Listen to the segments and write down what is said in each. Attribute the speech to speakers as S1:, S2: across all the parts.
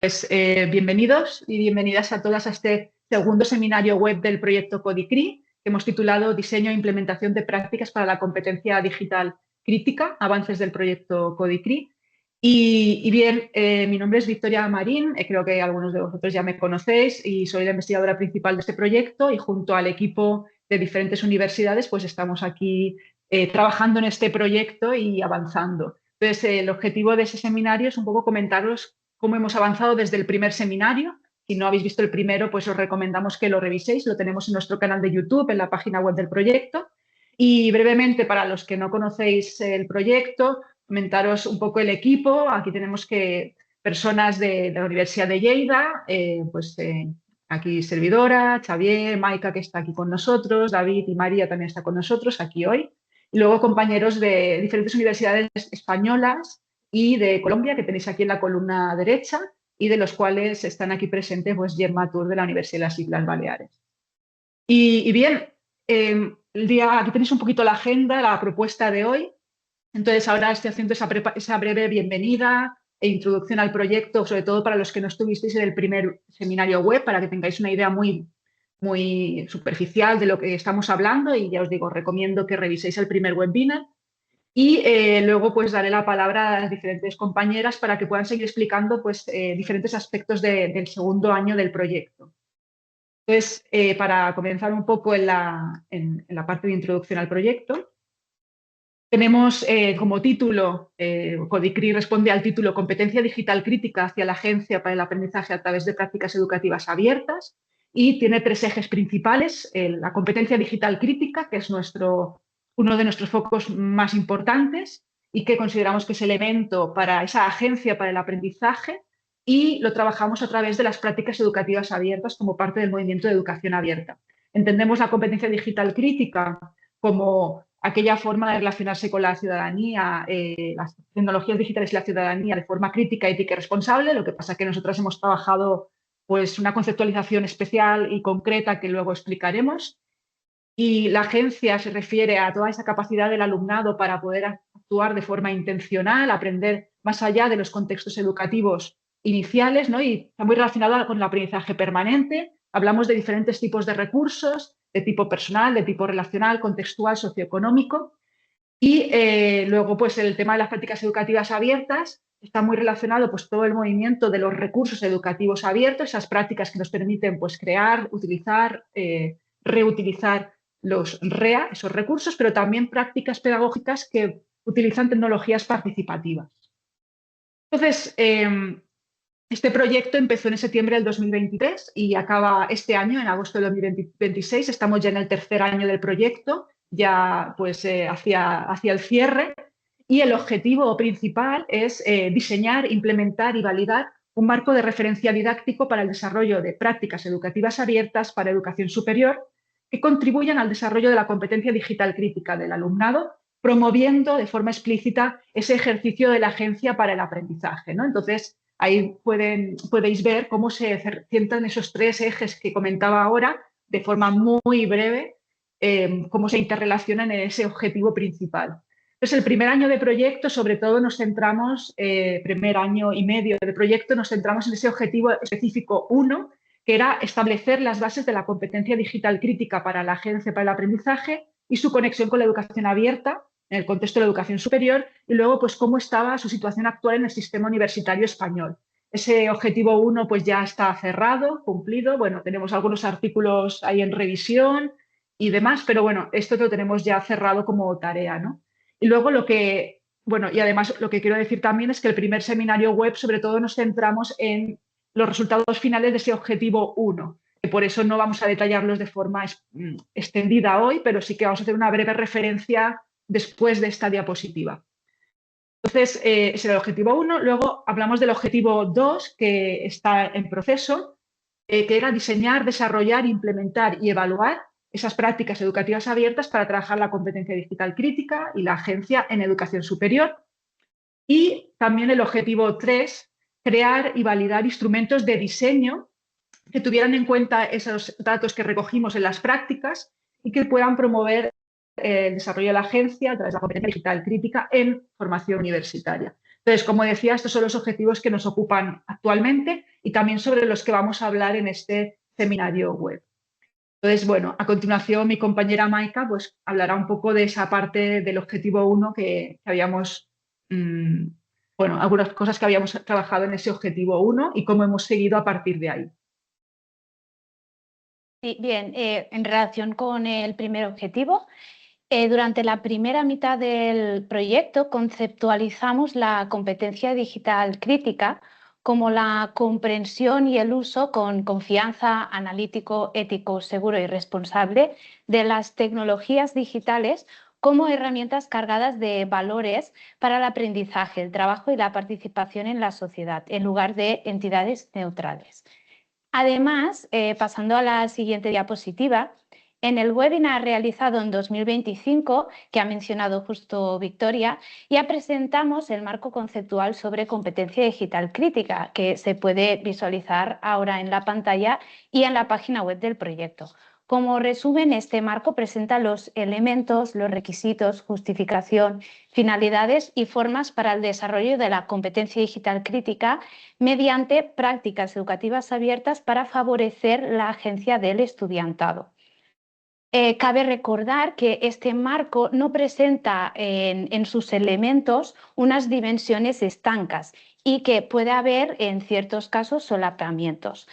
S1: Bienvenidos y bienvenidas a todas a este segundo seminario web del proyecto Codicri, que hemos titulado Diseño e implementación de prácticas para la competencia digital crítica, avances del proyecto Codicri. Mi nombre es Victoria Marín, creo que algunos de vosotros ya me conocéis y soy la investigadora principal de este proyecto y junto al equipo de diferentes universidades pues estamos aquí trabajando en este proyecto y avanzando. Entonces, el objetivo de ese seminario es un poco comentaros cómo hemos avanzado desde el primer seminario. Si no habéis visto el primero, pues os recomendamos que lo reviséis. Lo tenemos en nuestro canal de YouTube, en la página web del proyecto. Y brevemente, para los que no conocéis el proyecto, comentaros un poco el equipo. Aquí tenemos personas de la Universidad de Lleida, aquí servidora, Xavier, Maika, que está aquí con nosotros, David y María también está con nosotros aquí hoy. Y luego compañeros de diferentes universidades españolas y de Colombia, que tenéis aquí en la columna derecha, y de los cuales están aquí presentes pues, Gemma Tour de la Universidad de las Islas Baleares. Aquí tenéis un poquito la agenda, la propuesta de hoy. Entonces, ahora estoy haciendo esa breve bienvenida e introducción al proyecto, sobre todo para los que no estuvisteis en el primer seminario web, para que tengáis una idea muy superficial de lo que estamos hablando. Y ya os digo, recomiendo que reviséis el primer webinar. Y luego pues daré la palabra a las diferentes compañeras para que puedan seguir explicando pues, diferentes aspectos del segundo año del proyecto. Entonces, para comenzar un poco en la parte de introducción al proyecto, tenemos como título, Codicri responde al título Competencia Digital Crítica hacia la Agencia para el Aprendizaje a través de prácticas educativas abiertas, y tiene tres ejes principales: la competencia digital crítica, que es uno de nuestros focos más importantes y que consideramos que es elemento para esa agencia para el aprendizaje, y lo trabajamos a través de las prácticas educativas abiertas como parte del movimiento de educación abierta. Entendemos la competencia digital crítica como aquella forma de relacionarse con la ciudadanía, las tecnologías digitales y la ciudadanía de forma crítica, ética y responsable. Lo que pasa es que nosotros hemos trabajado pues, una conceptualización especial y concreta que luego explicaremos. Y la agencia se refiere a toda esa capacidad del alumnado para poder actuar de forma intencional, aprender más allá de los contextos educativos iniciales, ¿no? Y está muy relacionada con el aprendizaje permanente. Hablamos de diferentes tipos de recursos, de tipo personal, de tipo relacional, contextual, socioeconómico. Y luego, pues el tema de las prácticas educativas abiertas está muy relacionado, pues todo el movimiento de los recursos educativos abiertos, esas prácticas que nos permiten, pues crear, utilizar, reutilizar los REA, esos recursos, pero también prácticas pedagógicas que utilizan tecnologías participativas. Entonces, este proyecto empezó en septiembre del 2023 y acaba este año, en agosto del 2026. Estamos ya en el tercer año del proyecto, ya pues hacia el cierre, y el objetivo principal es diseñar, implementar y validar un marco de referencia didáctico para el desarrollo de prácticas educativas abiertas para educación superior que contribuyan al desarrollo de la competencia digital crítica del alumnado, promoviendo de forma explícita ese ejercicio de la agencia para el aprendizaje, ¿no? Entonces, ahí podéis ver cómo se centran esos tres ejes que comentaba ahora de forma muy breve, cómo se interrelacionan en ese objetivo principal. Entonces, el primer año de proyecto, sobre todo, nos centramos, primer año y medio de proyecto, nos centramos en ese objetivo específico 1, que era establecer las bases de la competencia digital crítica para la agencia para el aprendizaje y su conexión con la educación abierta en el contexto de la educación superior, y luego pues cómo estaba su situación actual en el sistema universitario español. Ese objetivo 1 pues ya está cerrado, cumplido. Bueno, tenemos algunos artículos ahí en revisión y demás, pero bueno, esto lo tenemos ya cerrado como tarea, ¿no? Y luego y además lo que quiero decir también es que el primer seminario web sobre todo nos centramos en los resultados finales de ese objetivo 1, que por eso no vamos a detallarlos de forma extendida hoy, pero sí que vamos a hacer una breve referencia después de esta diapositiva. Entonces, ese es el objetivo 1. Luego hablamos del objetivo 2, que está en proceso, que era diseñar, desarrollar, implementar y evaluar esas prácticas educativas abiertas para trabajar la competencia digital crítica y la agencia en educación superior. Y también el objetivo 3, crear y validar instrumentos de diseño que tuvieran en cuenta esos datos que recogimos en las prácticas y que puedan promover el desarrollo de la agencia a través de la competencia digital crítica en formación universitaria. Entonces, como decía, estos son los objetivos que nos ocupan actualmente y también sobre los que vamos a hablar en este seminario web. Entonces, bueno, a continuación mi compañera Maika pues, hablará un poco de esa parte del objetivo 1 que habíamos, bueno, algunas cosas que habíamos trabajado en ese objetivo 1 y cómo hemos seguido a partir de ahí.
S2: Sí, bien, en relación con el primer objetivo, durante la primera mitad del proyecto conceptualizamos la competencia digital crítica como la comprensión y el uso con confianza, analítico, ético, seguro y responsable de las tecnologías digitales como herramientas cargadas de valores para el aprendizaje, el trabajo y la participación en la sociedad, en lugar de entidades neutrales. Además, pasando a la siguiente diapositiva, en el webinar realizado en 2025, que ha mencionado justo Victoria, ya presentamos el marco conceptual sobre competencia digital crítica, que se puede visualizar ahora en la pantalla y en la página web del proyecto. Como resumen, este marco presenta los elementos, los requisitos, justificación, finalidades y formas para el desarrollo de la competencia digital crítica mediante prácticas educativas abiertas para favorecer la agencia del estudiantado. Cabe recordar que este marco no presenta en sus elementos unas dimensiones estancas y que puede haber en ciertos casos solapamientos.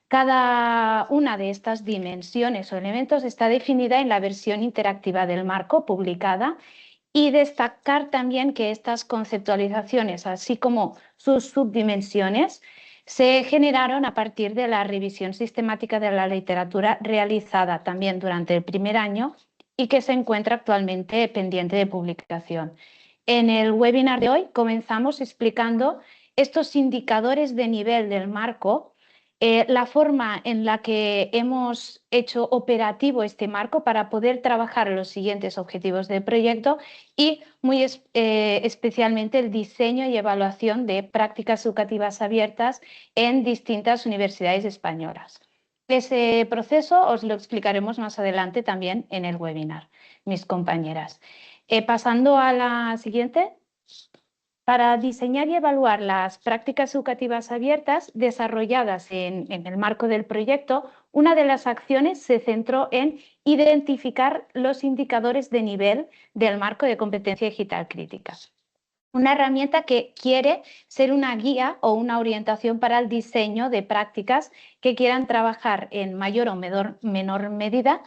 S2: Cada una de estas dimensiones o elementos está definida en la versión interactiva del marco publicada, y destacar también que estas conceptualizaciones, así como sus subdimensiones, se generaron a partir de la revisión sistemática de la literatura realizada también durante el primer año y que se encuentra actualmente pendiente de publicación. En el webinar de hoy comenzamos explicando estos indicadores de nivel del marco, la forma en la que hemos hecho operativo este marco para poder trabajar los siguientes objetivos del proyecto y muy especialmente el diseño y evaluación de prácticas educativas abiertas en distintas universidades españolas. Ese proceso os lo explicaremos más adelante también en el webinar, mis compañeras. Pasando a la siguiente. Para diseñar y evaluar las prácticas educativas abiertas desarrolladas en el marco del proyecto, una de las acciones se centró en identificar los indicadores de nivel del marco de competencia digital crítica. Una herramienta que quiere ser una guía o una orientación para el diseño de prácticas que quieran trabajar en mayor o menor medida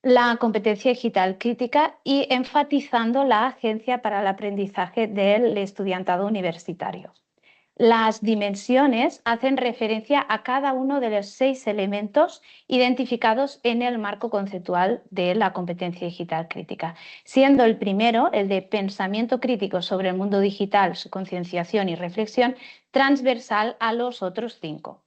S2: la competencia digital crítica y enfatizando la agencia para el aprendizaje del estudiantado universitario. Las dimensiones hacen referencia a cada uno de los 6 elementos identificados en el marco conceptual de la competencia digital crítica, siendo el primero, el de pensamiento crítico sobre el mundo digital, su concienciación y reflexión, transversal a los otros 5.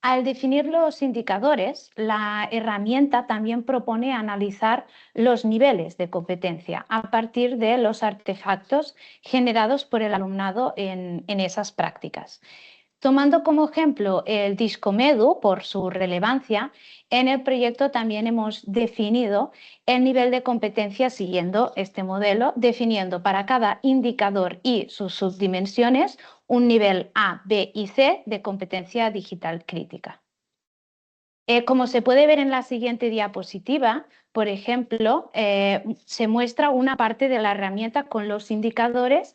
S2: Al definir los indicadores, la herramienta también propone analizar los niveles de competencia a partir de los artefactos generados por el alumnado en esas prácticas. Tomando como ejemplo el Discomedu por su relevancia, en el proyecto también hemos definido el nivel de competencia siguiendo este modelo, definiendo para cada indicador y sus subdimensiones un nivel A, B y C de competencia digital crítica. Como se puede ver en la siguiente diapositiva, por ejemplo, se muestra una parte de la herramienta con los indicadores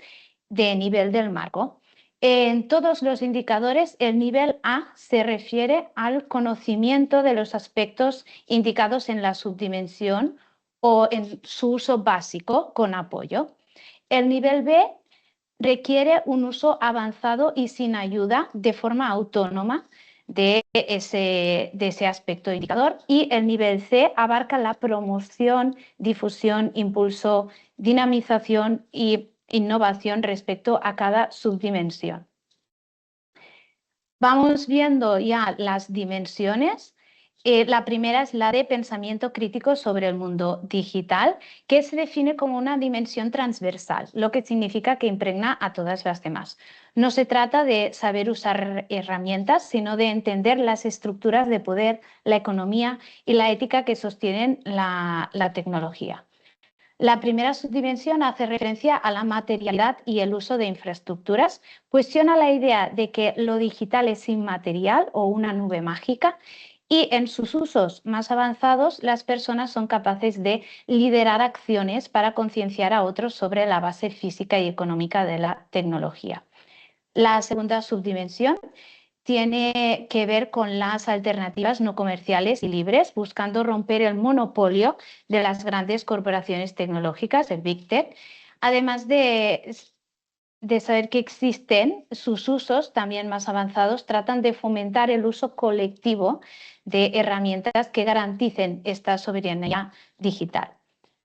S2: de nivel del marco. En todos los indicadores, el nivel A se refiere al conocimiento de los aspectos indicados en la subdimensión o en su uso básico con apoyo. El nivel B requiere un uso avanzado y sin ayuda de forma autónoma de ese aspecto indicador, y el nivel C abarca la promoción, difusión, impulso, dinamización y innovación respecto a cada subdimensión. Vamos viendo ya las dimensiones. La primera es la de pensamiento crítico sobre el mundo digital, que se define como una dimensión transversal, lo que significa que impregna a todas las demás. No se trata de saber usar herramientas, sino de entender las estructuras de poder, la economía y la ética que sostienen la tecnología. La primera subdimensión hace referencia a la materialidad y el uso de infraestructuras. Cuestiona la idea de que lo digital es inmaterial o una nube mágica, y en sus usos más avanzados las personas son capaces de liderar acciones para concienciar a otros sobre la base física y económica de la tecnología. La segunda subdimensión tiene que ver con las alternativas no comerciales y libres, buscando romper el monopolio de las grandes corporaciones tecnológicas, el Big Tech. Además de saber que existen, sus usos también más avanzados tratan de fomentar el uso colectivo de herramientas que garanticen esta soberanía digital.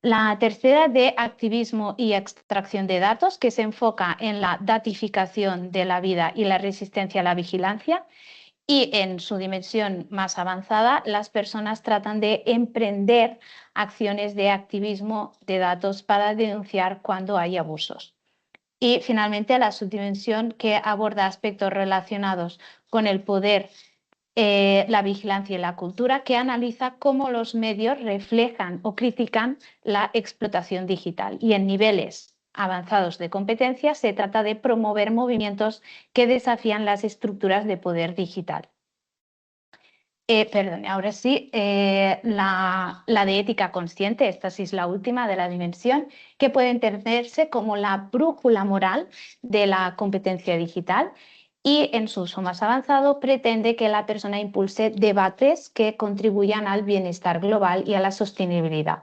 S2: La tercera, de activismo y extracción de datos, que se enfoca en la datificación de la vida y la resistencia a la vigilancia. Y en su dimensión más avanzada, las personas tratan de emprender acciones de activismo de datos para denunciar cuando hay abusos. Y finalmente, la subdimensión, que aborda aspectos relacionados con el poder, la vigilancia y la cultura, que analiza cómo los medios reflejan o critican la explotación digital. Y en niveles avanzados de competencia se trata de promover movimientos que desafían las estructuras de poder digital. Ahora sí, la de ética consciente, esta sí es la última de la dimensión, que puede entenderse como la brújula moral de la competencia digital, y en su uso más avanzado pretende que la persona impulse debates que contribuyan al bienestar global y a la sostenibilidad.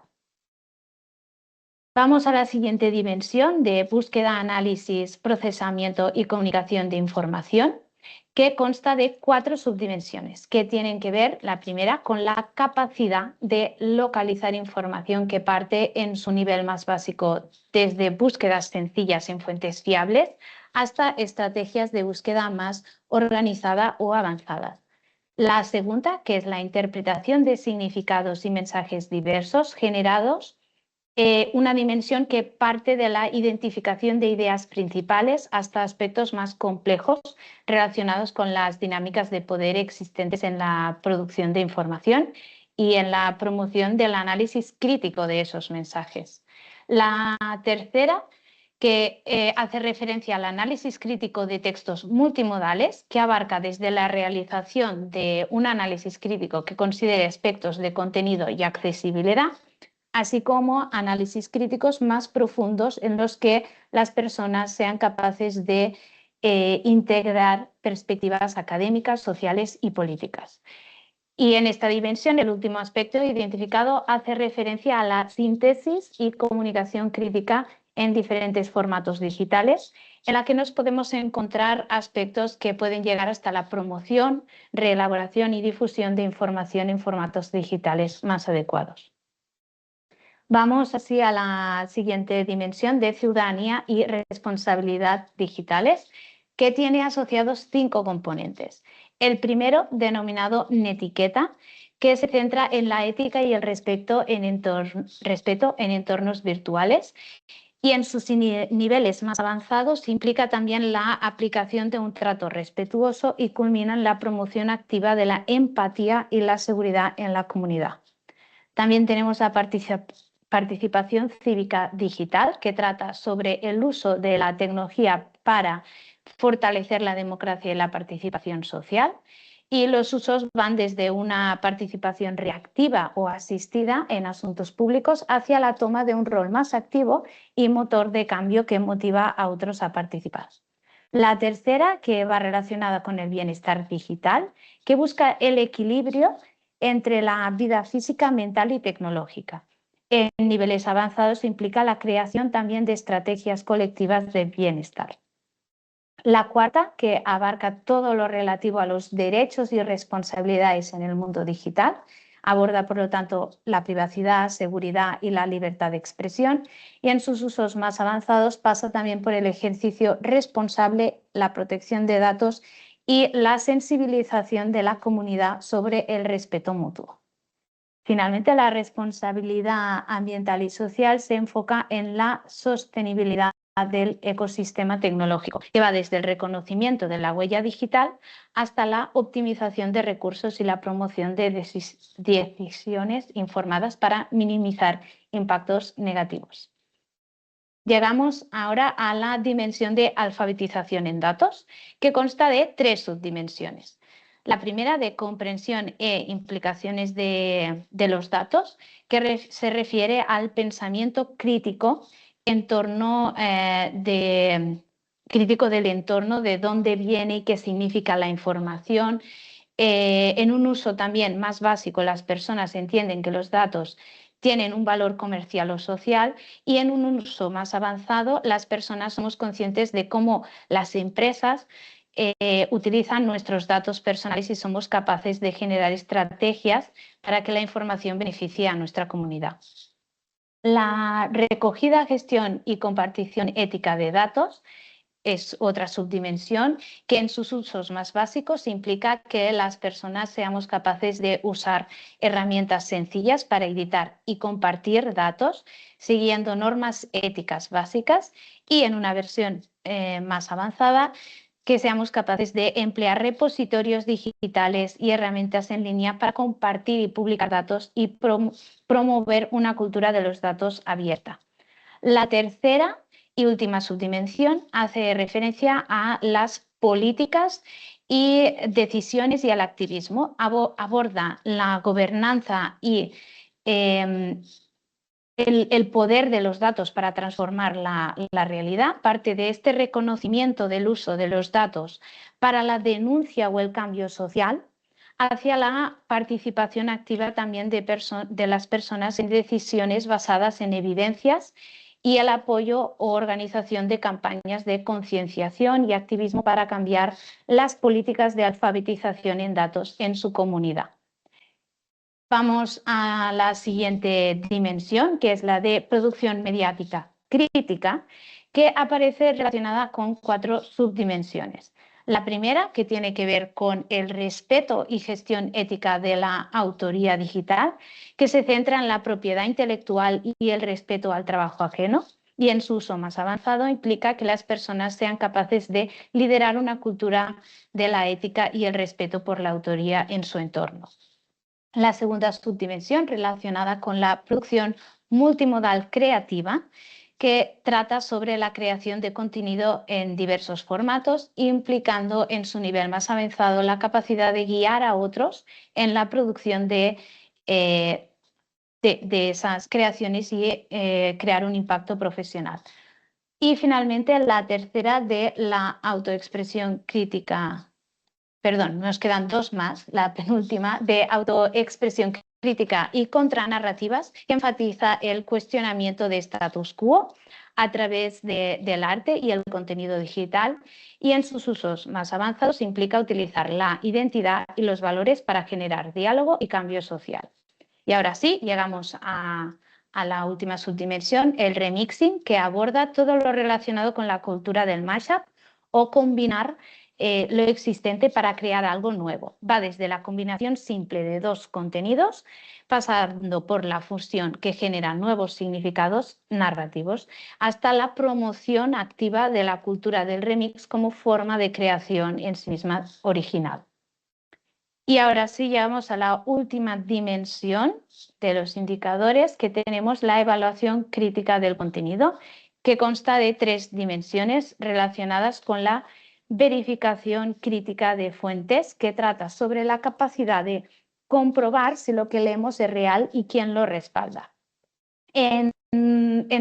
S2: Vamos a la siguiente dimensión, de búsqueda, análisis, procesamiento y comunicación de información, que consta de 4 subdimensiones que tienen que ver, la primera, con la capacidad de localizar información, que parte en su nivel más básico desde búsquedas sencillas en fuentes fiables hasta estrategias de búsqueda más organizada o avanzadas. La segunda, que es la interpretación de significados y mensajes diversos generados, una dimensión que parte de la identificación de ideas principales hasta aspectos más complejos relacionados con las dinámicas de poder existentes en la producción de información y en la promoción del análisis crítico de esos mensajes. La tercera, que hace referencia al análisis crítico de textos multimodales, que abarca desde la realización de un análisis crítico que considere aspectos de contenido y accesibilidad, así como análisis críticos más profundos en los que las personas sean capaces de integrar perspectivas académicas, sociales y políticas. Y en esta dimensión, el último aspecto identificado hace referencia a la síntesis y comunicación crítica en diferentes formatos digitales, en la que nos podemos encontrar aspectos que pueden llegar hasta la promoción, reelaboración y difusión de información en formatos digitales más adecuados. Vamos así a la siguiente dimensión, de ciudadanía y responsabilidad digitales, que tiene asociados 5 componentes. El primero, denominado Netiqueta, que se centra en la ética y el respeto en entornos virtuales, y en sus niveles más avanzados implica también la aplicación de un trato respetuoso y culmina en la promoción activa de la empatía y la seguridad en la comunidad. También tenemos la participación cívica digital, que trata sobre el uso de la tecnología para fortalecer la democracia y la participación social. Y los usos van desde una participación reactiva o asistida en asuntos públicos hacia la toma de un rol más activo y motor de cambio que motiva a otros a participar. La tercera, que va relacionada con el bienestar digital, que busca el equilibrio entre la vida física, mental y tecnológica. En niveles avanzados implica la creación también de estrategias colectivas de bienestar. La cuarta, que abarca todo lo relativo a los derechos y responsabilidades en el mundo digital, aborda, por lo tanto, la privacidad, seguridad y la libertad de expresión, y en sus usos más avanzados pasa también por el ejercicio responsable, la protección de datos y la sensibilización de la comunidad sobre el respeto mutuo. Finalmente, la responsabilidad ambiental y social se enfoca en la sostenibilidad del ecosistema tecnológico, que va desde el reconocimiento de la huella digital hasta la optimización de recursos y la promoción de decisiones informadas para minimizar impactos negativos. Llegamos ahora a la dimensión de alfabetización en datos, que consta de 3 subdimensiones. La primera, de comprensión e implicaciones de los datos, que se refiere al pensamiento crítico en torno crítico del entorno, de dónde viene y qué significa la información. En un uso también más básico, las personas entienden que los datos tienen un valor comercial o social, y en un uso más avanzado, las personas somos conscientes de cómo las empresas utilizan nuestros datos personales y somos capaces de generar estrategias para que la información beneficie a nuestra comunidad. La recogida, gestión y compartición ética de datos es otra subdimensión, que en sus usos más básicos implica que las personas seamos capaces de usar herramientas sencillas para editar y compartir datos siguiendo normas éticas básicas, y en una versión más avanzada, que seamos capaces de emplear repositorios digitales y herramientas en línea para compartir y publicar datos y promover una cultura de los datos abierta. La tercera y última subdimensión hace referencia a las políticas y decisiones y al activismo. Aborda la gobernanza y el poder de los datos para transformar la realidad. Parte de este reconocimiento del uso de los datos para la denuncia o el cambio social, hacia la participación activa también de las personas en decisiones basadas en evidencias, y el apoyo o organización de campañas de concienciación y activismo para cambiar las políticas de alfabetización en datos en su comunidad. Vamos a la siguiente dimensión, que es la de producción mediática crítica, que aparece relacionada con 4 subdimensiones. La primera, que tiene que ver con el respeto y gestión ética de la autoría digital, que se centra en la propiedad intelectual y el respeto al trabajo ajeno, y en su uso más avanzado implica que las personas sean capaces de liderar una cultura de la ética y el respeto por la autoría en su entorno. La segunda subdimensión, relacionada con la producción multimodal creativa, que trata sobre la creación de contenido en diversos formatos, implicando en su nivel más avanzado la capacidad de guiar a otros en la producción de esas creaciones y crear un impacto profesional. Y finalmente, la tercera, de la autoexpresión crítica. Perdón, nos quedan 2 más. La penúltima, de autoexpresión crítica y contranarrativas, que enfatiza el cuestionamiento de status quo a través del arte y el contenido digital, y en sus usos más avanzados implica utilizar la identidad y los valores para generar diálogo y cambio social. Y ahora sí, llegamos a la última subdimensión, el remixing, que aborda todo lo relacionado con la cultura del mashup, o combinar lo existente para crear algo nuevo. Va desde la combinación simple de 2 contenidos, pasando por la fusión que genera nuevos significados narrativos, hasta la promoción activa de la cultura del remix como forma de creación en sí misma original. Y ahora sí llegamos a la última dimensión de los indicadores, que tenemos la evaluación crítica del contenido, que consta de 3 dimensiones relacionadas con la verificación crítica de fuentes, que trata sobre la capacidad de comprobar si lo que leemos es real y quién lo respalda. En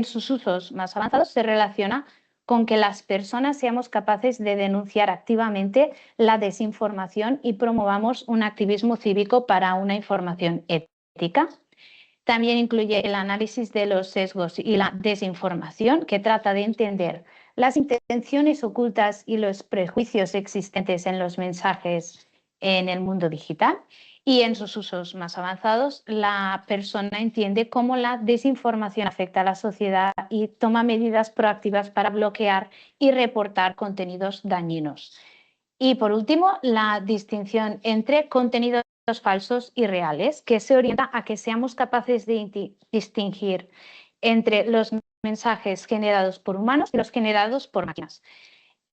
S2: sus usos más avanzados se relaciona con que las personas seamos capaces de denunciar activamente la desinformación y promovamos un activismo cívico para una información ética. También incluye el análisis de los sesgos y la desinformación, que trata de entender las intenciones ocultas y los prejuicios existentes en los mensajes en el mundo digital. Y en sus usos más avanzados, la persona entiende cómo la desinformación afecta a la sociedad y toma medidas proactivas para bloquear y reportar contenidos dañinos. Y por último, la distinción entre contenidos falsos y reales, que se orienta a que seamos capaces de distinguir entre los mensajes generados por humanos y los generados por máquinas.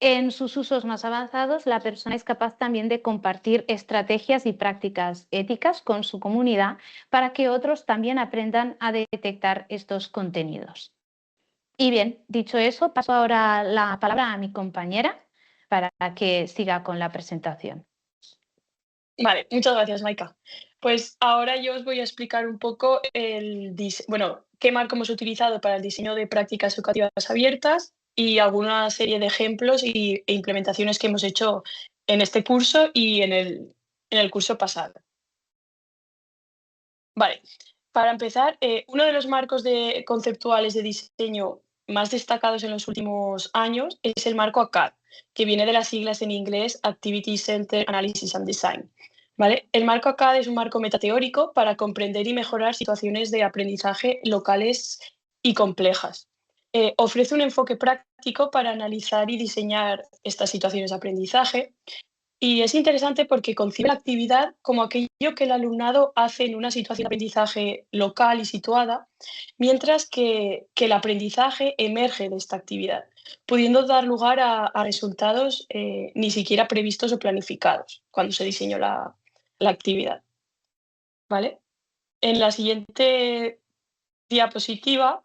S2: En sus usos más avanzados, la persona es capaz también de compartir estrategias y prácticas éticas con su comunidad para que otros también aprendan a detectar estos contenidos. Y bien, dicho eso, paso ahora la palabra a mi compañera para que siga con la presentación.
S3: Vale, muchas gracias, Maika. Pues ahora yo os voy a explicar un poco qué marco hemos utilizado para el diseño de prácticas educativas abiertas y alguna serie de ejemplos e implementaciones que hemos hecho en este curso y en el curso pasado. Vale, para empezar, uno de los marcos conceptuales de diseño más destacados en los últimos años es el marco ACAD, que viene de las siglas en inglés Activity Center Analysis and Design. ¿Vale? El marco ACAD es un marco metateórico para comprender y mejorar situaciones de aprendizaje locales y complejas. Ofrece un enfoque práctico para analizar y diseñar estas situaciones de aprendizaje. Y es interesante porque concibe la actividad como aquello que el alumnado hace en una situación de aprendizaje local y situada, mientras que el aprendizaje emerge de esta actividad, pudiendo dar lugar a resultados ni siquiera previstos o planificados cuando se diseñó la actividad. ¿Vale? En la siguiente diapositiva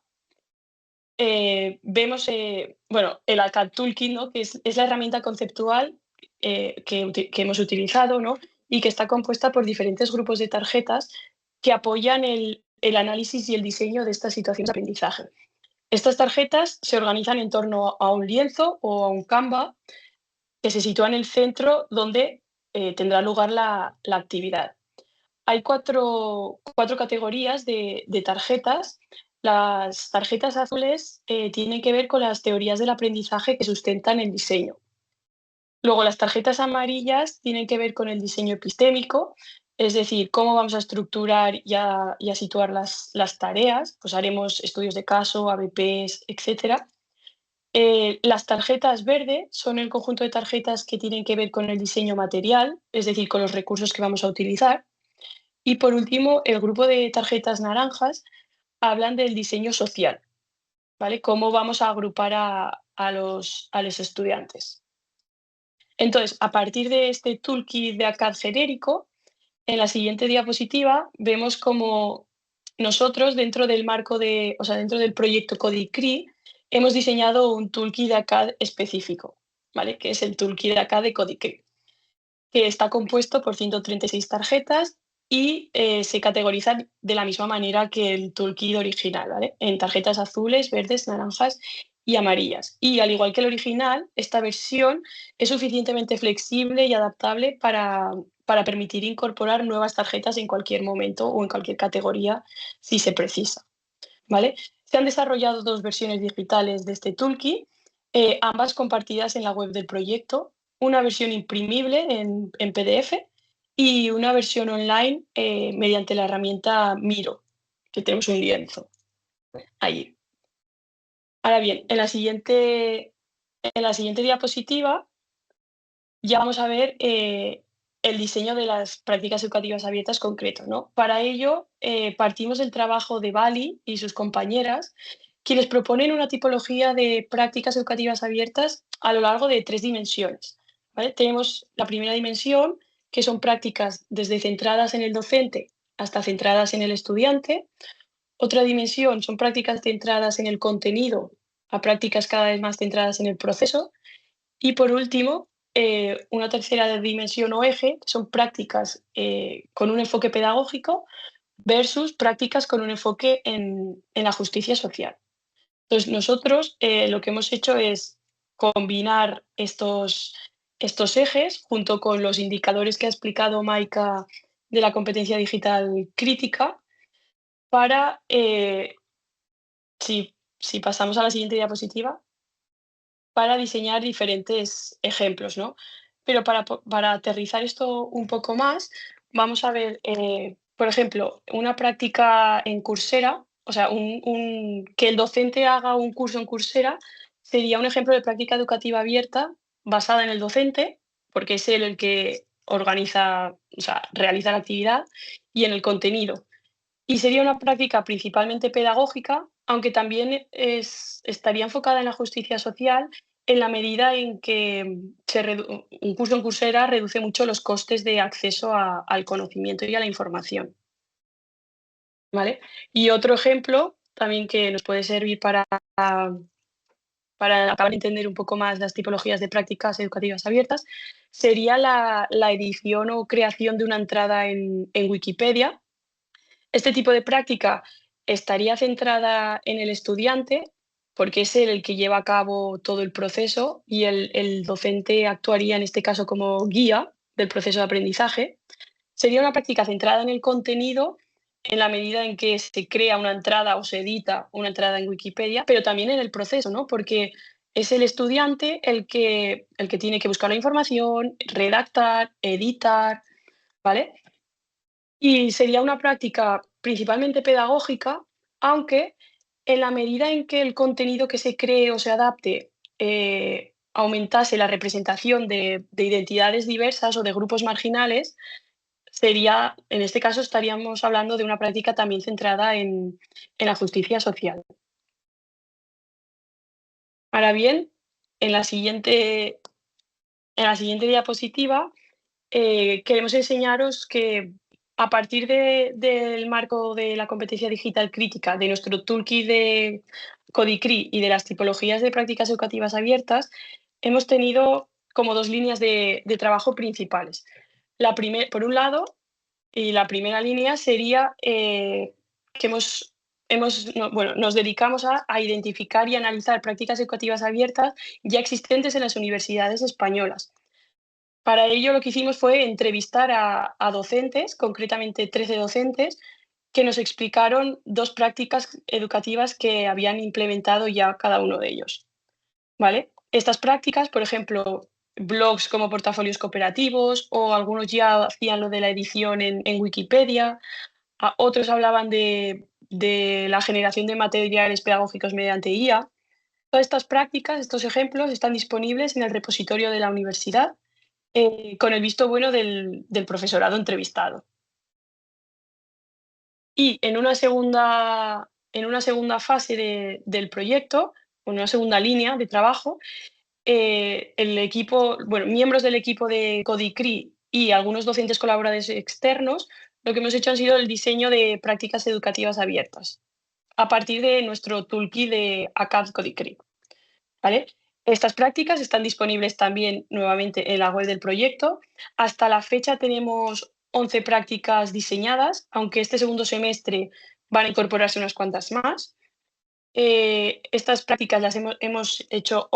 S3: vemos el ACAD Toolkit, ¿no? Que es la herramienta conceptual que hemos utilizado, ¿no? Y que está compuesta por diferentes grupos de tarjetas que apoyan el análisis y el diseño de estas situaciones de aprendizaje. Estas tarjetas se organizan en torno a un lienzo o a un Canva que se sitúa en el centro donde tendrá lugar la actividad. Hay cuatro categorías de tarjetas. Las tarjetas azules tienen que ver con las teorías del aprendizaje que sustentan el diseño. Luego, las tarjetas amarillas tienen que ver con el diseño epistémico, es decir, cómo vamos a estructurar y a situar las tareas. Pues haremos estudios de caso, ABPs, etc. Las tarjetas verdes son el conjunto de tarjetas que tienen que ver con el diseño material, es decir, con los recursos que vamos a utilizar. Y por último, el grupo de tarjetas naranjas hablan del diseño social, ¿vale? Cómo vamos a agrupar a los estudiantes. Entonces, a partir de este toolkit de ACAD genérico, en la siguiente diapositiva vemos cómo nosotros, dentro del dentro del proyecto CODICRI, hemos diseñado un toolkit de ACAD específico, ¿vale? Que es el toolkit de ACAD de CODICRI, que está compuesto por 136 tarjetas y se categorizan de la misma manera que el toolkit original, ¿vale? En tarjetas azules, verdes, naranjas y amarillas. Y al igual que el original, esta versión es suficientemente flexible y adaptable para permitir incorporar nuevas tarjetas en cualquier momento o en cualquier categoría si se precisa, ¿vale? Se han desarrollado dos versiones digitales de este toolkit, ambas compartidas en la web del proyecto, una versión imprimible en PDF y una versión online mediante la herramienta Miro, que tenemos un lienzo allí. Ahora bien, en la siguiente diapositiva ya vamos a ver el diseño de las prácticas educativas abiertas concreto, ¿no? Para ello, partimos del trabajo de Bali y sus compañeras, quienes proponen una tipología de prácticas educativas abiertas a lo largo de 3 dimensiones, ¿vale? Tenemos la primera dimensión, que son prácticas desde centradas en el docente hasta centradas en el estudiante. Otra dimensión son prácticas centradas en el contenido a prácticas cada vez más centradas en el proceso. Y por último, una tercera dimensión o eje, que son prácticas con un enfoque pedagógico versus prácticas con un enfoque en la justicia social. Entonces, nosotros lo que hemos hecho es combinar estos ejes junto con los indicadores que ha explicado Maika de la competencia digital crítica para, si pasamos a la siguiente diapositiva, para diseñar diferentes ejemplos, ¿no? Pero para aterrizar esto un poco más, vamos a ver, por ejemplo, una práctica en Coursera, o sea, que el docente haga un curso en Coursera sería un ejemplo de práctica educativa abierta basada en el docente, porque es él el que organiza, o sea, realiza la actividad, y en el contenido. Y sería una práctica principalmente pedagógica aunque también estaría enfocada en la justicia social en la medida en que un curso en Coursera reduce mucho los costes de acceso al conocimiento y a la información, ¿vale? Y otro ejemplo también que nos puede servir para acabar de entender un poco más las tipologías de prácticas educativas abiertas, sería la edición o creación de una entrada en Wikipedia. Este tipo de práctica estaría centrada en el estudiante, porque es él el que lleva a cabo todo el proceso y el docente actuaría en este caso como guía del proceso de aprendizaje. Sería una práctica centrada en el contenido en la medida en que se crea una entrada o se edita una entrada en Wikipedia, pero también en el proceso, ¿no? Porque es el estudiante el que tiene que buscar la información, redactar, editar, ¿vale? Y sería una práctica principalmente pedagógica, aunque en la medida en que el contenido que se cree o se adapte aumentase la representación de identidades diversas o de grupos marginales, sería, en este caso, estaríamos hablando de una práctica también centrada en la justicia social. Ahora bien, en la siguiente diapositiva queremos enseñaros que a partir del marco de la competencia digital crítica, de nuestro toolkit de Codicri y de las tipologías de prácticas educativas abiertas, hemos tenido como dos líneas de trabajo principales. Por un lado, y la primera línea sería que nos dedicamos a identificar y analizar prácticas educativas abiertas ya existentes en las universidades españolas. Para ello lo que hicimos fue entrevistar a docentes, concretamente 13 docentes, que nos explicaron dos prácticas educativas que habían implementado ya cada uno de ellos, ¿vale? Estas prácticas, por ejemplo, blogs como portafolios cooperativos o algunos ya hacían lo de la edición en Wikipedia, otros hablaban de la generación de materiales pedagógicos mediante IA. Todas estas prácticas, estos ejemplos, están disponibles en el repositorio de la universidad con el visto bueno del profesorado entrevistado. Y en una segunda fase del proyecto, en una segunda línea de trabajo, el equipo, bueno, miembros del equipo de Codicri y algunos docentes colaboradores externos, lo que hemos hecho ha sido el diseño de prácticas educativas abiertas a partir de nuestro toolkit de ACAD Codicri, ¿vale? Estas prácticas están disponibles también nuevamente en la web del proyecto. Hasta la fecha tenemos 11 prácticas diseñadas, aunque este segundo semestre van a incorporarse unas cuantas más. Estas prácticas las hemos hecho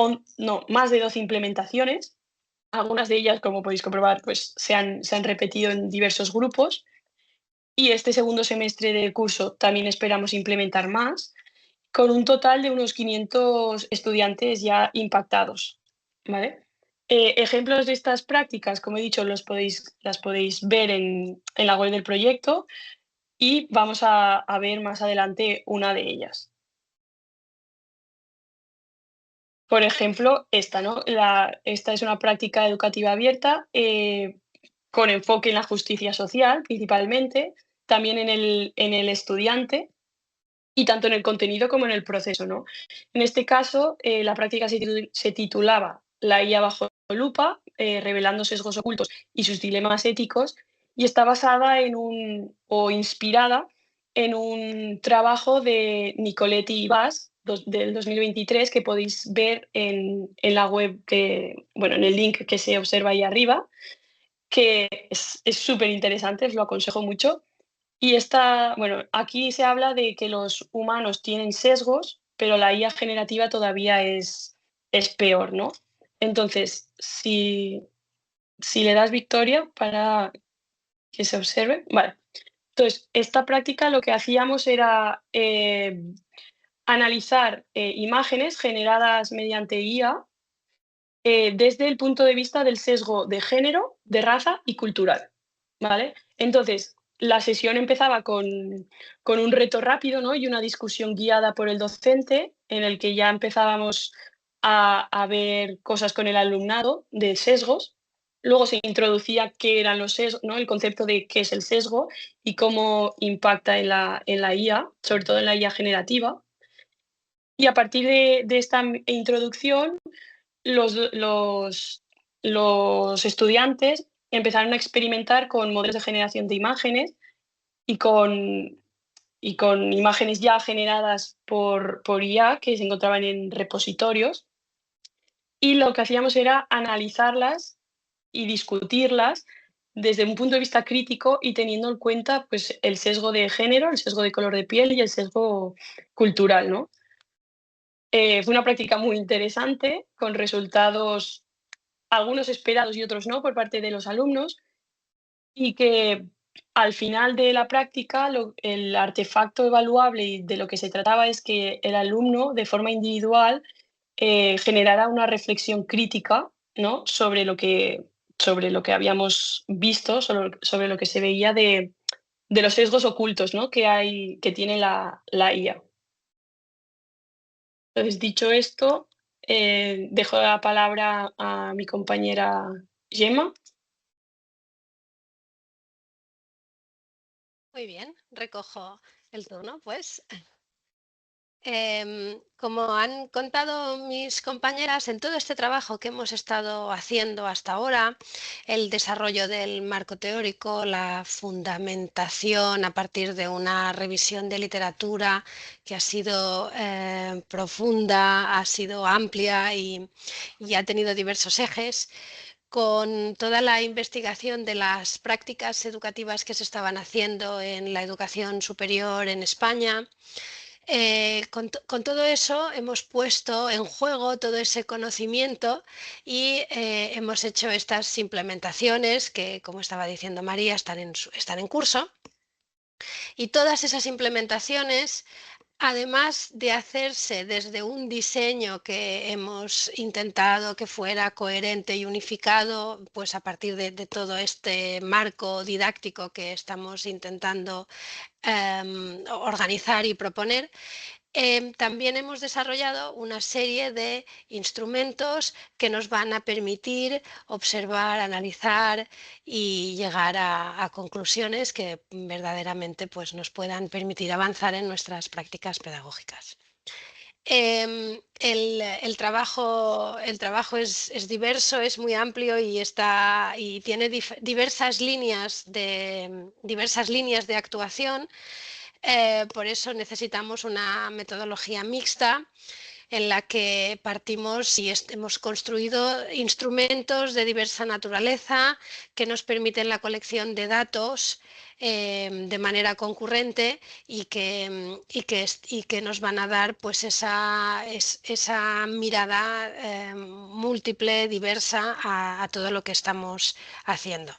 S3: más de 12 implementaciones. Algunas de ellas, como podéis comprobar, pues se han repetido en diversos grupos. Y este segundo semestre del curso también esperamos implementar más, con un total de unos 500 estudiantes ya impactados, ¿vale? Ejemplos de estas prácticas, como he dicho, las podéis ver en la web del proyecto y vamos a ver más adelante una de ellas. Por ejemplo, esta, ¿no? Esta es una práctica educativa abierta con enfoque en la justicia social, principalmente, también en el estudiante y tanto en el contenido como en el proceso, ¿no? En este caso, la práctica se titulaba La IA bajo lupa, revelando sesgos ocultos y sus dilemas éticos, y está basada o inspirada en un trabajo de Nicoletti y Bass del 2023 que podéis ver en la web, en el link que se observa ahí arriba, que es súper interesante, os lo aconsejo mucho. Y aquí se habla de que los humanos tienen sesgos, pero la IA generativa todavía es peor, ¿no? Entonces, si le das victoria para que se observe, vale. Entonces, esta práctica lo que hacíamos era analizar imágenes generadas mediante IA desde el punto de vista del sesgo de género, de raza y cultural, ¿vale? Entonces, la sesión empezaba con un reto rápido, ¿no? Y una discusión guiada por el docente, en el que ya empezábamos a ver cosas con el alumnado de sesgos. Luego se introducía qué eran los sesgos, ¿no? El concepto de qué es el sesgo y cómo impacta en la IA, sobre todo en la IA generativa. Y a partir de esta introducción, los estudiantes empezaron a experimentar con modelos de generación de imágenes y con imágenes ya generadas por IA que se encontraban en repositorios. Y lo que hacíamos era analizarlas y discutirlas desde un punto de vista crítico y teniendo en cuenta pues, el sesgo de género, el sesgo de color de piel y el sesgo cultural, ¿no? Fue una práctica muy interesante, con resultados, algunos esperados y otros no, por parte de los alumnos, y que al final de la práctica el artefacto evaluable y de lo que se trataba es que el alumno, de forma individual, generara una reflexión crítica, ¿no? sobre lo que habíamos visto, sobre lo que se veía de los sesgos ocultos, ¿no? que tiene la IA. Entonces, dicho esto, dejo la palabra a mi compañera Gemma.
S4: Muy bien, recojo el turno, pues. Como han contado mis compañeras, en todo este trabajo que hemos estado haciendo hasta ahora, el desarrollo del marco teórico, la fundamentación a partir de una revisión de literatura que ha sido profunda, ha sido amplia y ha tenido diversos ejes, con toda la investigación de las prácticas educativas que se estaban haciendo en la educación superior en España. Con todo eso hemos puesto en juego todo ese conocimiento y hemos hecho estas implementaciones que, como estaba diciendo María, están en curso. Y todas esas implementaciones, además de hacerse desde un diseño que hemos intentado que fuera coherente y unificado, pues a partir de todo este marco didáctico que estamos intentando organizar y proponer, también hemos desarrollado una serie de instrumentos que nos van a permitir observar, analizar y llegar a conclusiones que verdaderamente pues, nos puedan permitir avanzar en nuestras prácticas pedagógicas. El trabajo es diverso, es muy amplio y tiene diversas líneas de actuación. Por eso necesitamos una metodología mixta en la que partimos y hemos construido instrumentos de diversa naturaleza que nos permiten la colección de datos de manera concurrente y que nos van a dar pues esa mirada múltiple, diversa a todo lo que estamos haciendo.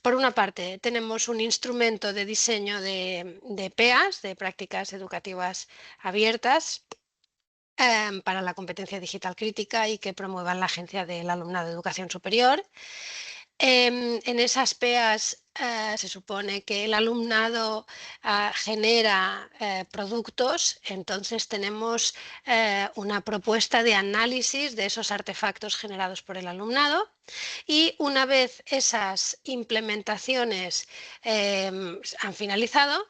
S4: Por una parte, tenemos un instrumento de diseño de PEAs, de prácticas educativas abiertas, para la competencia digital crítica y que promuevan la Agencia del Alumnado de Educación Superior. En esas PEAs se supone que el alumnado genera productos, entonces tenemos una propuesta de análisis de esos artefactos generados por el alumnado. Y una vez esas implementaciones han finalizado,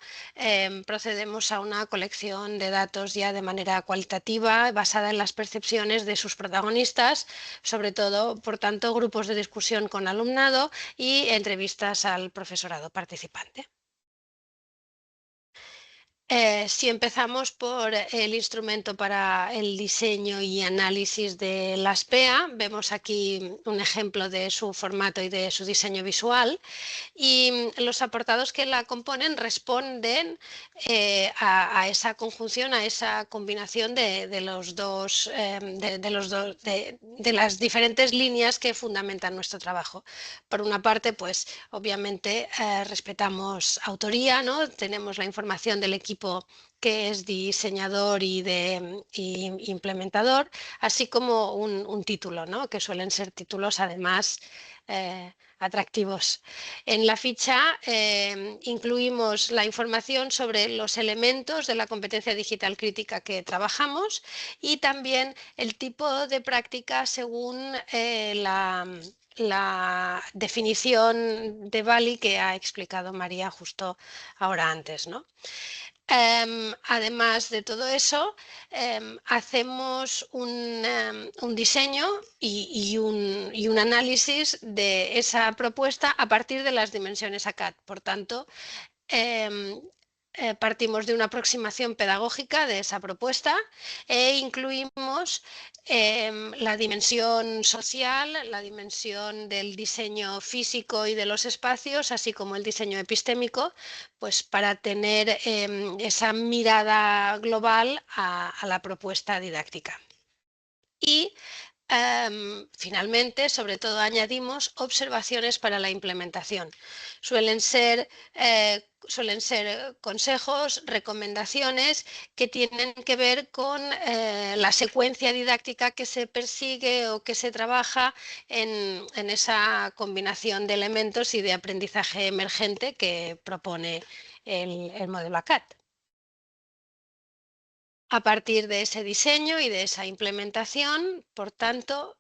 S4: procedemos a una colección de datos ya de manera cualitativa, basada en las percepciones de sus protagonistas, sobre todo, por tanto, grupos de discusión con alumnado y entrevistas al profesorado participante. Si empezamos por el instrumento para el diseño y análisis de las PEA, vemos aquí un ejemplo de su formato y de su diseño visual, y los apartados que la componen responden a esa conjunción, a esa combinación de las diferentes líneas que fundamentan nuestro trabajo. Por una parte, pues obviamente respetamos autoría, ¿no? Tenemos la información del equipo que es diseñador y implementador, así como un título, ¿no? Que suelen ser títulos además atractivos. En la ficha incluimos la información sobre los elementos de la competencia digital crítica que trabajamos y también el tipo de práctica según la definición de Bali que ha explicado María justo ahora antes, ¿no? Además de todo eso, hacemos un diseño y un análisis de esa propuesta a partir de las dimensiones ACAD. Por tanto, partimos de una aproximación pedagógica de esa propuesta e incluimos la dimensión social, la dimensión del diseño físico y de los espacios, así como el diseño epistémico, pues para tener esa mirada global a la propuesta didáctica. Y finalmente, sobre todo, añadimos observaciones para la implementación. Suelen ser consejos, recomendaciones que tienen que ver con la secuencia didáctica que se persigue o que se trabaja en esa combinación de elementos y de aprendizaje emergente que propone el modelo ACAD. A partir de ese diseño y de esa implementación, por tanto,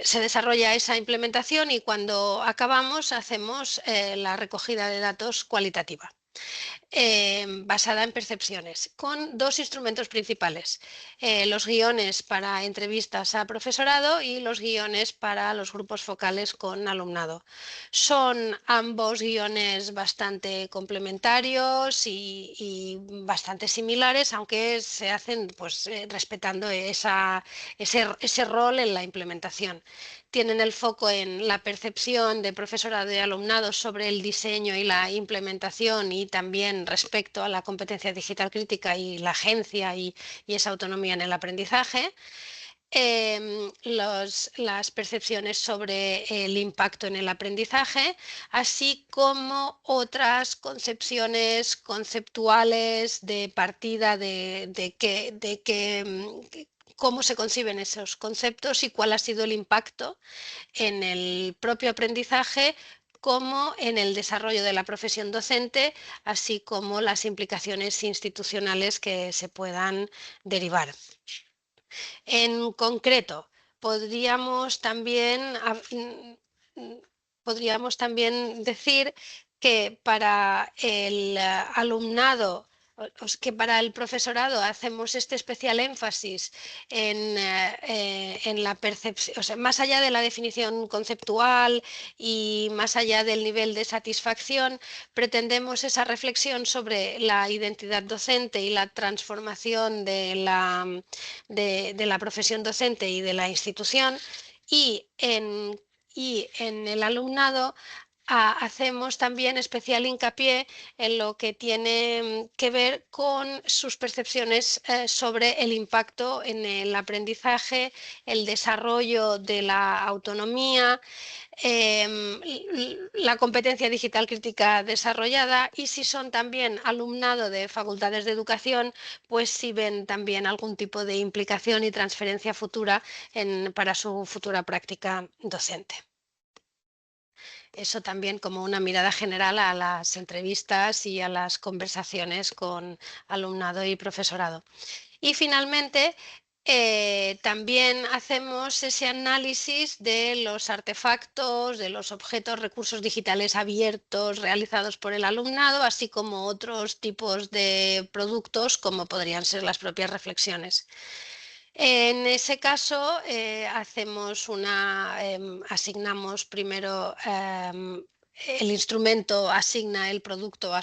S4: se desarrolla esa implementación y cuando acabamos hacemos la recogida de datos cualitativa. Basada en percepciones, con dos instrumentos principales, los guiones para entrevistas a profesorado y los guiones para los grupos focales con alumnado. Son ambos guiones bastante complementarios y bastante similares, aunque se hacen pues, respetando ese rol en la implementación. Tienen el foco en la percepción de profesorado y alumnado sobre el diseño y la implementación y también respecto a la competencia digital crítica y la agencia y esa autonomía en el aprendizaje. Las percepciones sobre el impacto en el aprendizaje, así como otras concepciones conceptuales de partida cómo se conciben esos conceptos y cuál ha sido el impacto en el propio aprendizaje como en el desarrollo de la profesión docente, así como las implicaciones institucionales que se puedan derivar. En concreto, podríamos también decir que para el alumnado, que para el profesorado hacemos este especial énfasis en la percepción, o sea, más allá de la definición conceptual y más allá del nivel de satisfacción, pretendemos esa reflexión sobre la identidad docente y la transformación de la profesión docente y de la institución, y en el alumnado hacemos también especial hincapié en lo que tiene que ver con sus percepciones sobre el impacto en el aprendizaje, el desarrollo de la autonomía, la competencia digital crítica desarrollada, y si son también alumnado de facultades de educación, pues si ven también algún tipo de implicación y transferencia futura para su futura práctica docente. Eso también como una mirada general a las entrevistas y a las conversaciones con alumnado y profesorado. Y finalmente, también hacemos ese análisis de los artefactos, de los objetos, recursos digitales abiertos realizados por el alumnado, así como otros tipos de productos como podrían ser las propias reflexiones. En ese caso, asignamos primero, el instrumento asigna el producto a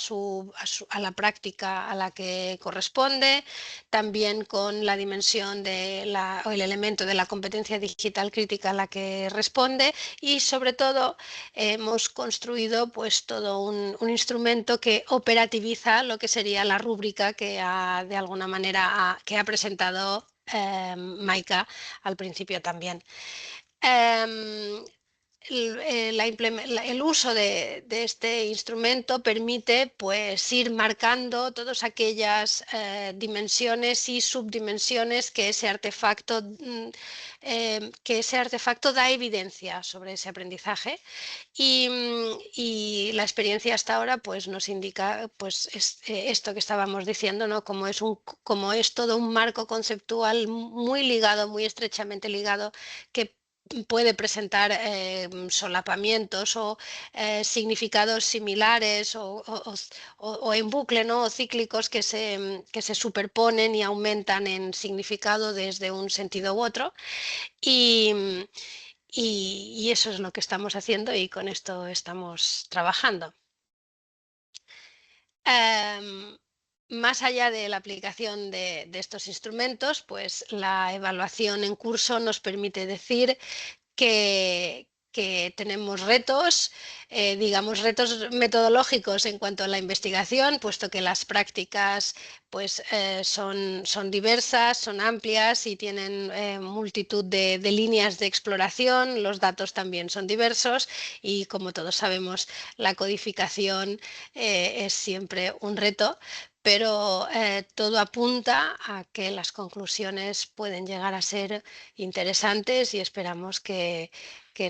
S4: la práctica a la que corresponde, también con la dimensión o el elemento de la competencia digital crítica a la que responde, y sobre todo hemos construido pues todo un instrumento que operativiza lo que sería la rúbrica que de alguna manera ha presentado Maika al principio también. El uso de este instrumento permite pues, ir marcando todas aquellas dimensiones y subdimensiones que ese artefacto da evidencia sobre ese aprendizaje, y la experiencia hasta ahora pues, nos indica pues, esto que estábamos diciendo, ¿no? Como es todo un marco conceptual muy ligado, muy estrechamente ligado, que puede presentar solapamientos o significados similares o en bucle, ¿no? O cíclicos que se superponen y aumentan en significado desde un sentido u otro. Y eso es lo que estamos haciendo y con esto estamos trabajando. Más allá de la aplicación de estos instrumentos, pues la evaluación en curso nos permite decir que tenemos retos, digamos retos metodológicos en cuanto a la investigación, puesto que las prácticas pues, son diversas, son amplias y tienen multitud de líneas de exploración. Los datos también son diversos y, como todos sabemos, la codificación es siempre un reto. Pero todo apunta a que las conclusiones pueden llegar a ser interesantes y esperamos que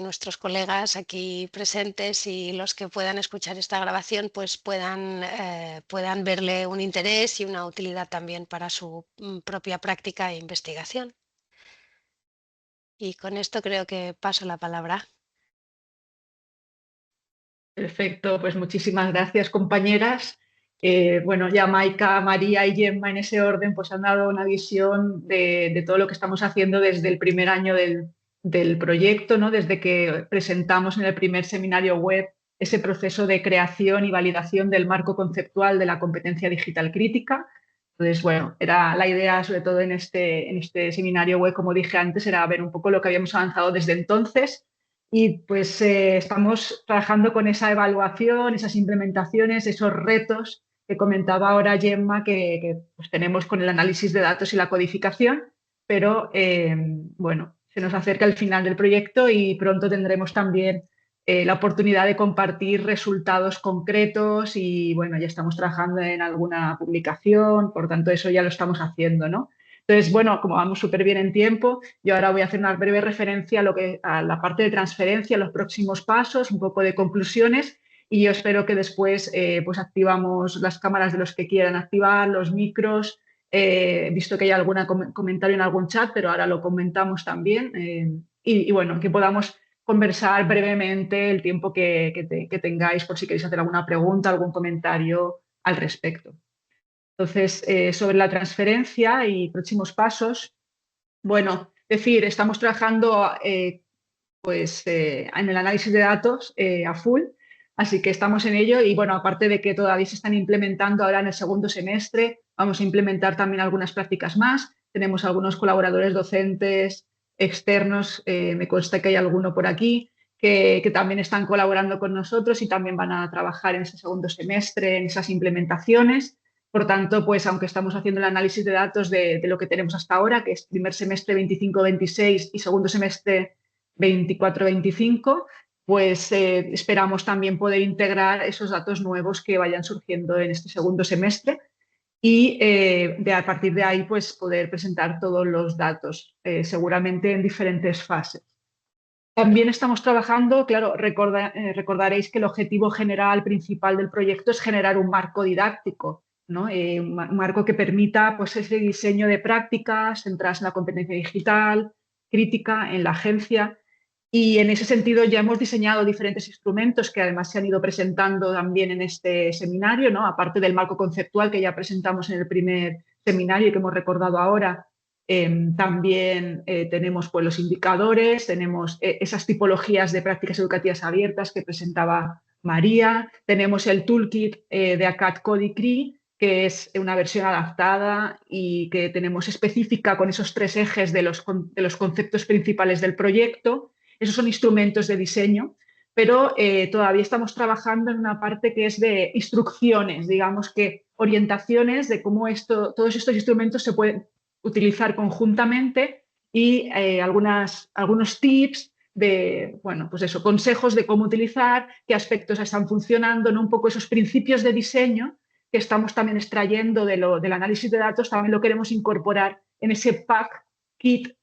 S4: nuestros colegas aquí presentes y los que puedan escuchar esta grabación pues puedan verle un interés y una utilidad también para su propia práctica e investigación. Y con esto creo que paso la palabra.
S1: Perfecto, pues muchísimas gracias, compañeras. Bueno, ya Maika, María y Gemma en ese orden pues han dado una visión de todo lo que estamos haciendo desde el primer año del proyecto, ¿no? Desde que presentamos en el primer seminario web ese proceso de creación y validación del marco conceptual de la competencia digital crítica. Entonces, bueno, era la idea, sobre todo en este seminario web, como dije antes, era ver un poco lo que habíamos avanzado desde entonces. Y pues estamos trabajando con esa evaluación, esas implementaciones, esos retos que comentaba ahora Gemma, que pues tenemos con el análisis de datos y la codificación, pero bueno, se nos acerca el final del proyecto y pronto tendremos también la oportunidad de compartir resultados concretos y bueno, ya estamos trabajando en alguna publicación, por tanto eso ya lo estamos haciendo, ¿no? Entonces, bueno, como vamos súper bien en tiempo, yo ahora voy a hacer una breve referencia a la parte de transferencia, los próximos pasos, un poco de conclusiones y yo espero que después pues activamos las cámaras de los que quieran activar, los micros. Visto que hay algún comentario en algún chat, pero ahora lo comentamos también. Y bueno, que podamos conversar brevemente el tiempo que tengáis por si queréis hacer alguna pregunta, algún comentario al respecto. Entonces, sobre la transferencia y próximos pasos, bueno, estamos trabajando en el análisis de datos a full, así que estamos en ello y bueno, aparte de que todavía se están implementando ahora en el segundo semestre, vamos a implementar también algunas prácticas más. Tenemos algunos colaboradores docentes externos, me consta que hay alguno por aquí, que también están colaborando con nosotros y también van a trabajar en ese segundo semestre en esas implementaciones. Por tanto, pues aunque estamos haciendo el análisis de datos de lo que tenemos hasta ahora, que es primer semestre 25-26 y segundo semestre 24-25, pues esperamos también poder integrar esos datos nuevos que vayan surgiendo en este segundo semestre y a partir de ahí pues poder presentar todos los datos, seguramente en diferentes fases. También estamos trabajando, claro, recordaréis que el objetivo general principal del proyecto es generar un marco didáctico, ¿no? Un marco que permita pues, ese diseño de prácticas centradas en la competencia digital, crítica, en la agencia. Y en ese sentido ya hemos diseñado diferentes instrumentos que además se han ido presentando también en este seminario, ¿no? Aparte del marco conceptual que ya presentamos en el primer seminario y que hemos recordado ahora. También tenemos pues, los indicadores, tenemos esas tipologías de prácticas educativas abiertas que presentaba María, tenemos el toolkit de ACAD Codicri, que es una versión adaptada y que tenemos específica con esos tres ejes de los conceptos principales del proyecto. Esos son instrumentos de diseño, pero todavía estamos trabajando en una parte que es de instrucciones, digamos que orientaciones de cómo todos estos instrumentos se pueden utilizar conjuntamente y algunos tips de, bueno, pues eso, consejos de cómo utilizar, qué aspectos están funcionando, ¿no? Un poco esos principios de diseño que estamos también extrayendo del análisis de datos, también lo queremos incorporar en ese pack kit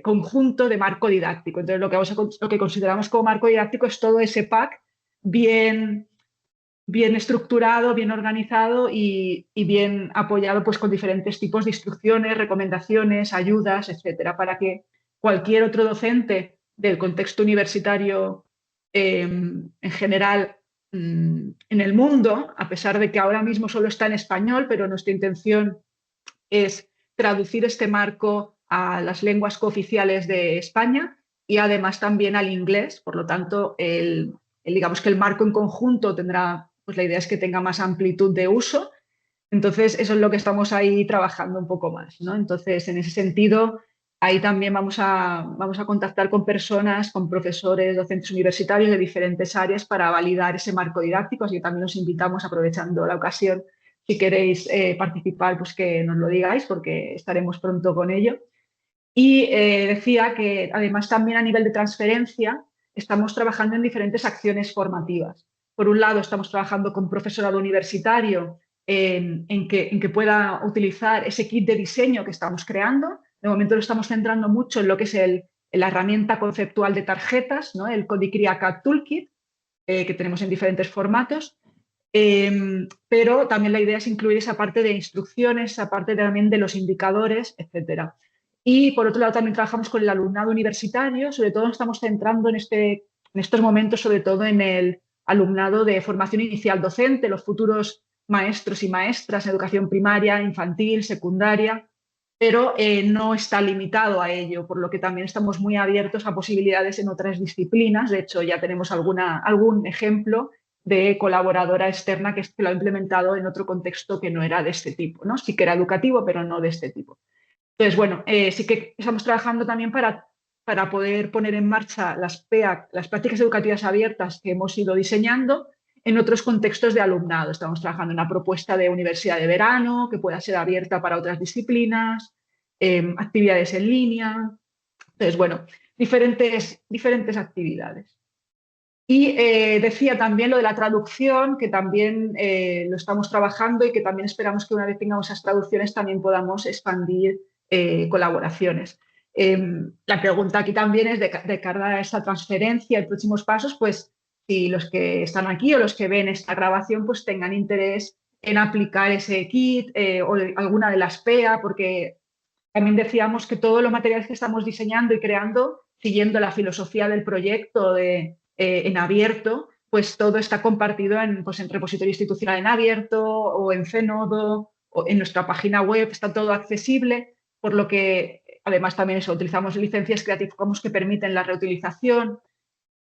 S1: conjunto de marco didáctico. Entonces, lo que consideramos como marco didáctico es todo ese pack bien estructurado, bien organizado y bien apoyado pues, con diferentes tipos de instrucciones, recomendaciones, ayudas, etcétera, para que cualquier otro docente del contexto universitario en general en el mundo, a pesar de que ahora mismo solo está en español, pero nuestra intención es traducir este marco a las lenguas cooficiales de España y además también al inglés. Por lo tanto, digamos que el marco en conjunto tendrá, pues la idea es que tenga más amplitud de uso. Entonces, eso es lo que estamos ahí trabajando un poco más, ¿no? Entonces, en ese sentido, ahí también vamos a contactar con personas, con profesores, docentes universitarios de diferentes áreas para validar ese marco didáctico. Así que también os invitamos, aprovechando la ocasión, si queréis participar, pues que nos lo digáis, porque estaremos pronto con ello. Y decía que además también a nivel de transferencia estamos trabajando en diferentes acciones formativas. Por un lado, estamos trabajando con profesorado universitario en que pueda utilizar ese kit de diseño que estamos creando. De momento lo estamos centrando mucho en lo que es la herramienta conceptual de tarjetas, ¿no? El Codicria CAD Toolkit, que tenemos en diferentes formatos. Pero también la idea es incluir esa parte de instrucciones, esa parte también de los indicadores, etcétera. Y por otro lado también trabajamos con el alumnado universitario, sobre todo nos estamos centrando en estos momentos, sobre todo en el alumnado de formación inicial docente, los futuros maestros y maestras en educación primaria, infantil, secundaria, pero no está limitado a ello, por lo que también estamos muy abiertos a posibilidades en otras disciplinas. De hecho, ya tenemos algún ejemplo de colaboradora externa que lo ha implementado en otro contexto que no era de este tipo, ¿no? Sí que era educativo, pero no de este tipo. Entonces, bueno, sí que estamos trabajando también para poder poner en marcha las PEAC, las prácticas educativas abiertas que hemos ido diseñando en otros contextos de alumnado. Estamos trabajando en una propuesta de universidad de verano que pueda ser abierta para otras disciplinas, actividades en línea. Entonces, bueno, diferentes actividades. Y decía también lo de la traducción, que también lo estamos trabajando y que también esperamos que una vez tengamos esas traducciones también podamos expandir colaboraciones. La pregunta aquí también es de cara a esta transferencia y próximos pasos, pues si los que están aquí o los que ven esta grabación pues tengan interés en aplicar ese kit o alguna de las PEA, porque también decíamos que todos los materiales que estamos diseñando y creando, siguiendo la filosofía del proyecto en abierto, pues todo está compartido en repositorio institucional en abierto o en Zenodo o en nuestra página web, está todo accesible, por lo que además también utilizamos licencias Creative Commons que permiten la reutilización.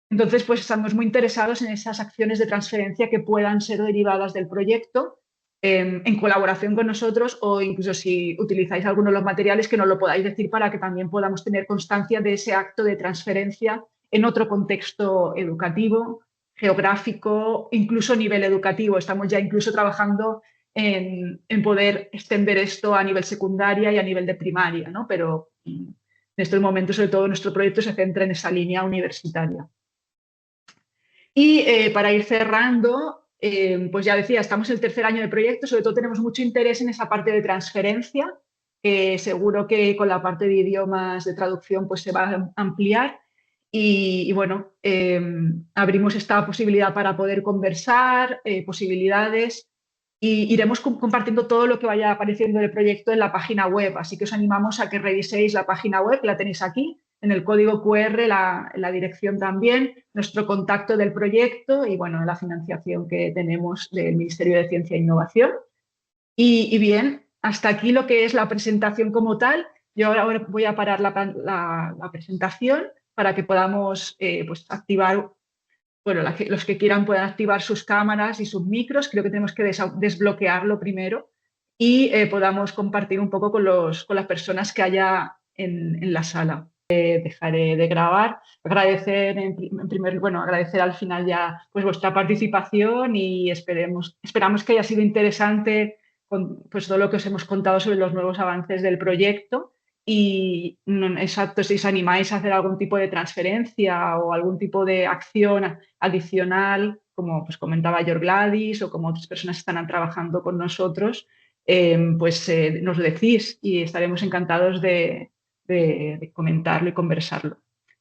S1: Entonces, pues estamos muy interesados en esas acciones de transferencia que puedan ser derivadas del proyecto en colaboración con nosotros, o incluso si utilizáis alguno de los materiales que nos lo podáis decir para que también podamos tener constancia de ese acto de transferencia en otro contexto educativo, geográfico, incluso a nivel educativo. Estamos ya incluso trabajando en poder extender esto a nivel secundaria y a nivel de primaria, ¿no? Pero en estos momentos, sobre todo, nuestro proyecto se centra en esa línea universitaria. Y para ir cerrando, pues ya decía, estamos en el tercer año de proyecto, sobre todo tenemos mucho interés en esa parte de transferencia, que seguro que con la parte de idiomas de traducción pues se va a ampliar. Y bueno, abrimos esta posibilidad para poder conversar, posibilidades, y iremos compartiendo todo lo que vaya apareciendo del proyecto en la página web. Así que os animamos a que reviséis la página web, la tenéis aquí, en el código QR, la dirección también, nuestro contacto del proyecto y bueno, la financiación que tenemos del Ministerio de Ciencia e Innovación. Y bien, hasta aquí lo que es la presentación como tal. Yo ahora voy a parar la presentación para que podamos pues activar, bueno, los que quieran puedan activar sus cámaras y sus micros. Creo que tenemos que desbloquearlo primero y podamos compartir un poco con las personas que haya en la sala. Dejaré de grabar. Agradecer agradecer al final ya pues vuestra participación y esperamos que haya sido interesante con pues todo lo que os hemos contado sobre los nuevos avances del proyecto. Y exacto, si os animáis a hacer algún tipo de transferencia o algún tipo de acción adicional, como pues comentaba George Gladys o como otras personas que están trabajando con nosotros, nos lo decís y estaremos encantados de comentarlo y conversarlo.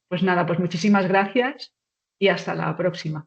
S1: Pues nada, pues muchísimas gracias y hasta la próxima.